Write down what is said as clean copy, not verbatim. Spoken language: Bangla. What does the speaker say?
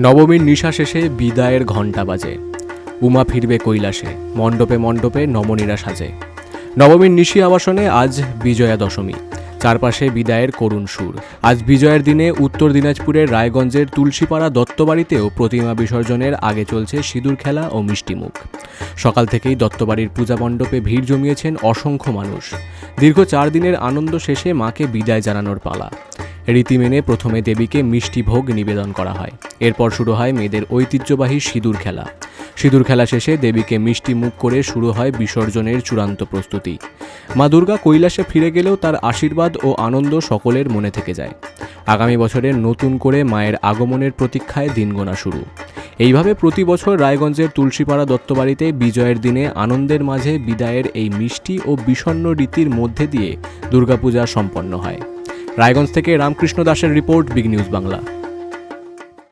নবমীর নিশা শেষে বিদায়ের ঘণ্টা বাজে। উমা ফিরবে কৈলাসে, মণ্ডপে মণ্ডপে নমনীরা সাজে। নবমীর নিশি আবাসনে আজ বিজয়া দশমী, চারপাশে বিদায়ের করুণ সুর। আজ বিজয়ের দিনে উত্তর দিনাজপুরের রায়গঞ্জের তুলসীপাড়া দত্তবাড়িতেও প্রতিমা বিসর্জনের আগে চলছে সিঁদুর খেলা ও মিষ্টিমুখ। সকাল থেকেই দত্তবাড়ির পূজা মণ্ডপে ভিড় জমিয়েছেন অসংখ্য মানুষ। দীর্ঘ 4 দিনের আনন্দ শেষে মাকে বিদায় জানানোর পালা। রীতি মেনে প্রথমে দেবীকে মিষ্টি ভোগ নিবেদন করা হয়। এরপর শুরু হয় মেয়েদের ঐতিহ্যবাহী সিঁদুর খেলা। সিঁদুর খেলা শেষে দেবীকে মিষ্টি মুখ করে শুরু হয় বিসর্জনের চূড়ান্ত প্রস্তুতি। মা দুর্গা কৈলাসে ফিরে গেলেও তার আশীর্বাদ ও আনন্দ সকলের মনে থেকে যায়। আগামী বছরের নতুন করে মায়ের আগমনের প্রতীক্ষায় দিনগোনা শুরু। এইভাবে প্রতি বছর রায়গঞ্জের তুলসীপাড়া দত্তবাড়িতে বিজয়ের দিনে আনন্দের মাঝে বিদায়ের এই মিষ্টি ও বিষণ্ণ রীতির মধ্যে দিয়ে দুর্গাপূজা সম্পন্ন হয়। রায়গঞ্জ থেকে রামকৃষ্ণ দাসের রিপোর্ট, বিগ নিউজ বাংলা।